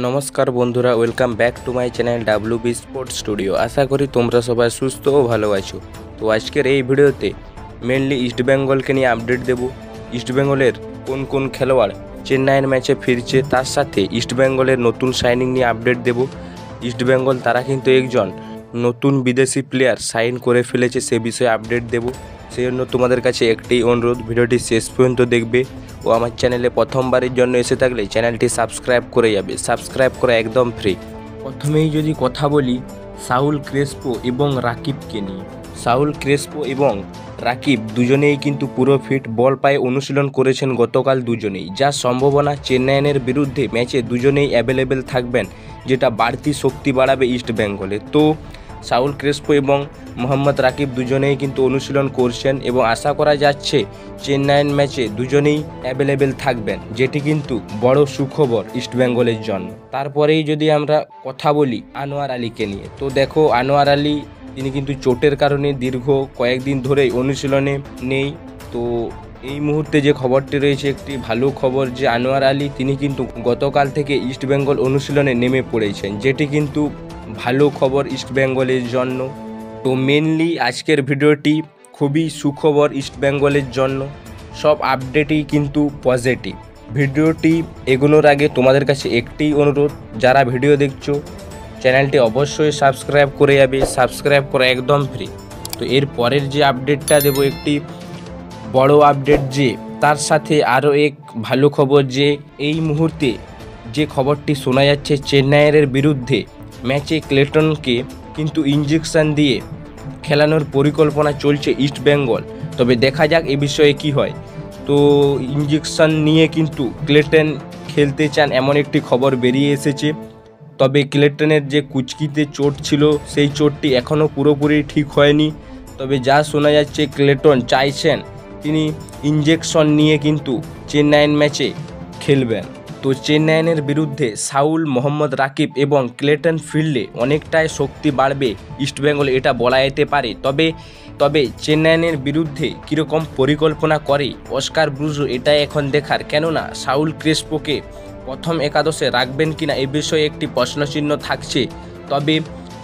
নমস্কার বন্ধুরা, welcome back to my channel WB sports studio. আশা করি তোমরা সবাই সুস্থ ও ভালো আছো। তো আজকের এই ভিডিওতে মেনলি ইস্টবেঙ্গলকে নিয়ে আপডেট দেব। ইস্টবেঙ্গলের কোন কোন খেলোয়াড় চেন্নাইয়ের ম্যাচে ফিরছে, তার সাথে ইস্টবেঙ্গলের নতুন সাইনিং নিয়ে আপডেট দেব। ইস্টবেঙ্গল তারা কিন্তু একজন নতুন বিদেশি প্লেয়ার সাইন করে ফেলেছে, সে বিষয়ে আপডেট দেব। সেই জন্য তোমাদের কাছে একটি অনুরোধ, ভিডিওটি শেষ পর্যন্ত দেখবে ও আমার চ্যানেলে প্রথমবারের জন্য এসে থাকলে চ্যানেলটি সাবস্ক্রাইব করে যাবে। সাবস্ক্রাইব করা একদম ফ্রি। প্রথমেই যদি কথা বলি সাউল ক্রেসপো এবং রাকিবকে নিয়ে, সাউল ক্রেসপো এবং রাকিব দুজনেই কিন্তু পুরো ফিট, বল পায়ে অনুশীলন করেছেন গতকাল দুজনেই। যা সম্ভাবনা চেন্নাইয়ের বিরুদ্ধে ম্যাচে দুজনেই অ্যাভেলেবেল থাকবেন, যেটা বাড়তি শক্তি বাড়াবে ইস্টবেঙ্গলে। তো সাউল ক্রেসপো এবং মোহাম্মদ রাকিব দুজনেই কিন্তু অনুশীলন করছেন এবং আশা করা যাচ্ছে চেন্নাইয়ের ম্যাচে দুজনেই অ্যাভেলেবেল থাকবেন, যেটি কিন্তু বড় সুখবর ইস্টবেঙ্গলের জন্য। তারপরেই যদি আমরা কথা বলি আনোয়ার আলীকে নিয়ে, তো দেখো আনোয়ার আলী তিনি কিন্তু চোটের কারণে দীর্ঘ কয়েকদিন ধরেই অনুশীলনে নেই। তো এই মুহূর্তে যে খবরটি রয়েছে একটি ভালো খবর, যে আনোয়ার আলী তিনি কিন্তু গতকাল থেকে ইস্টবেঙ্গল অনুশীলনে নেমে পড়েছেন, যেটি কিন্তু ভালো খবর ইস্টবেঙ্গলের জন্য। তো মেনলি আজকের ভিডিওটি খুবই সুখবর ইস্টবেঙ্গলের জন্য, সব আপডেটই কিন্তু পজিটিভ। ভিডিওটি এগোনোর আগে তোমাদের কাছে একটি অনুরোধ, যারা ভিডিও দেখছো চ্যানেলটি অবশ্যই সাবস্ক্রাইব করে যাবে। সাবস্ক্রাইব করা একদম ফ্রি। তো এর পরের যে আপডেটটা দেব একটি বড় আপডেট, যে তার সাথে আরও এক ভালো খবর, যে এই মুহূর্তে যে খবরটি শোনা যাচ্ছে চেন্নাইয়ের বিরুদ্ধে ম্যাচে ক্লেটনকে কিন্তু ইঞ্জেকশন দিয়ে খেলানোর পরিকল্পনা চলছে ইস্টবেঙ্গল। তবে দেখা যাক এ বিষয়ে কি হয়। তো ইঞ্জেকশন নিয়ে কিন্তু ক্লেটন খেলতে চান এমন একটি খবর বেরিয়ে এসেছে। তবে ক্লেটনের যে কুচকিতে চোট ছিল সেই চোটটি এখনও পুরোপুরি ঠিক হয়নি। তবে যা শোনা যাচ্ছে ক্লেটন চাইছেন তিনি ইঞ্জেকশন নিয়ে কিন্তু চেন্নাইয়ের ম্যাচে খেলবেন। তো চেন্নাইয়ের বিরুদ্ধে সাউল, মোহাম্মদ রাকিব এবং ক্লেটন ফিল্ডে অনেকটাই শক্তি বাড়বে ইস্টবেঙ্গল, এটা বলা যেতে পারে। তবে চেন্নাইয়ের বিরুদ্ধে কীরকম পরিকল্পনা করে অস্কার ব্রুজো, এটাই এখন দেখার। কেননা সাউল ক্রেসপোকে প্রথম একাদশে রাখবেন কিনা এ বিষয়ে একটি প্রশ্নচিহ্ন থাকছে। তবে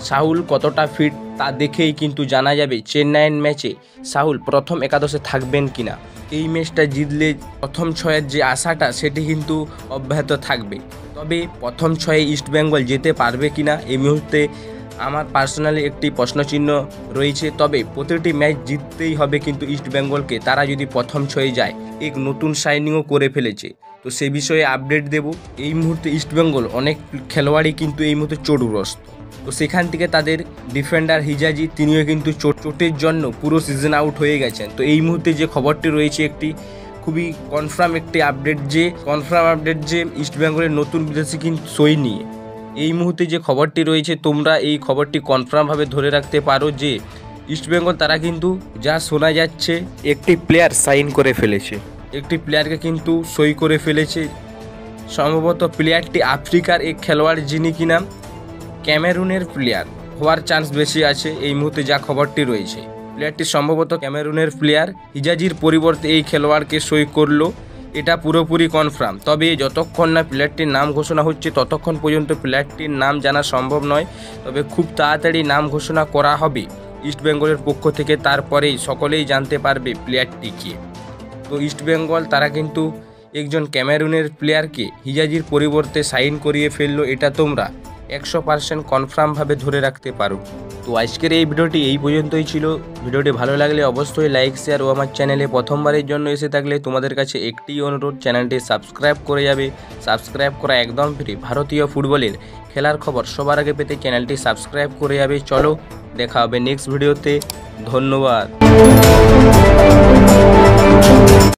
সাউল কতটা ফিট তা দেখেই কিন্তু জানা যাবে চেন্নাইয়ের ম্যাচে সাউল প্রথম একাদশে থাকবেন কিনা। এই ম্যাচটা জিতলে প্রথম ছয়ের যে আশাটা সেটি কিন্তু অব্যাহত থাকবে। তবে প্রথম ছয়ে ইস্টবেঙ্গল যেতে পারবে কিনা এই মুহূর্তে আমার পার্সোনালি একটি প্রশ্নচিহ্ন রয়েছে। তবে প্রতিটি ম্যাচ জিততেই হবে কিন্তু ইস্টবেঙ্গলকে, তারা যদি প্রথম ছয়ে যায়। এক নতুন সাইনিংও করে ফেলেছে, তো সে বিষয়ে আপডেট দেব। এই মুহূর্তে ইস্টবেঙ্গল অনেক খেলোয়াড়ই কিন্তু এই মুহূর্তে চোটগ্রস্ত। তো সেখান থেকে তাদের ডিফেন্ডার হিজাজি তিনিও কিন্তু চোটের জন্য পুরো সিজন আউট হয়ে গেছেন। তো এই মুহূর্তে যে খবরটি রয়েছে একটি খুবই কনফার্ম আপডেট, যে ইস্টবেঙ্গলের নতুন বিদেশি কিন্তু সই নিয়ে এই মুহূর্তে যে খবরটি রয়েছে, তোমরা এই খবরটি কনফার্মভাবে ধরে রাখতে পারো যে ইস্টবেঙ্গল তারা কিন্তু যা শোনা যাচ্ছে একটি প্লেয়ার সাইন করে ফেলেছে, একটি প্লেয়ারকে কিন্তু সই করে ফেলেছে। সম্ভবত প্লেয়ারটি আফ্রিকার এক খেলোয়াড়, যিনি কিনা ক্যামেরুনের প্লেয়ার হওয়ার চান্স বেশি আছে। এই মুহূর্তে যা খবরটি রয়েছে প্লেয়ারটি সম্ভবত ক্যামেরুনের প্লেয়ার, হিজাজির পরিবর্তে এই খেলোয়াড়কে সই করলো, এটা পুরোপুরি কনফার্ম। তবে যতক্ষণ না প্লেয়ারটির নাম ঘোষণা হচ্ছে ততক্ষণ পর্যন্ত প্লেয়ারটির নাম জানা সম্ভব নয়। তবে খুব তাড়াতাড়ি নাম ঘোষণা করা হবে ইস্টবেঙ্গলের পক্ষ থেকে, তারপরেই সকলেই জানতে পারবে প্লেয়ারটি কে। তো ইস্টবেঙ্গল তারা কিন্তু একজন ক্যামেরুনের প্লেয়ারকে হিজাজির পরিবর্তে সাইন করিয়ে ফেললো, এটা তোমরা 100% কনফার্মভাবে ধরে রাখতে পারো। তো আজকের এই ভিডিওটি এই পর্যন্তই ছিল। ভিডিওটি ভালো লাগলে অবশ্যই লাইক, শেয়ার ও আমার চ্যানেলে প্রথমবারের জন্য এসে থাকলে তোমাদের কাছে একটি অনুরোধ, চ্যানেলটি সাবস্ক্রাইব করে যাবে। সাবস্ক্রাইব করা একদম ফ্রি। ভারতীয় ফুটবলের খেলার খবর সবার আগে পেতে চ্যানেলটি সাবস্ক্রাইব করে যাবে। চলো দেখা হবে নেক্সট ভিডিওতে। ধন্যবাদ।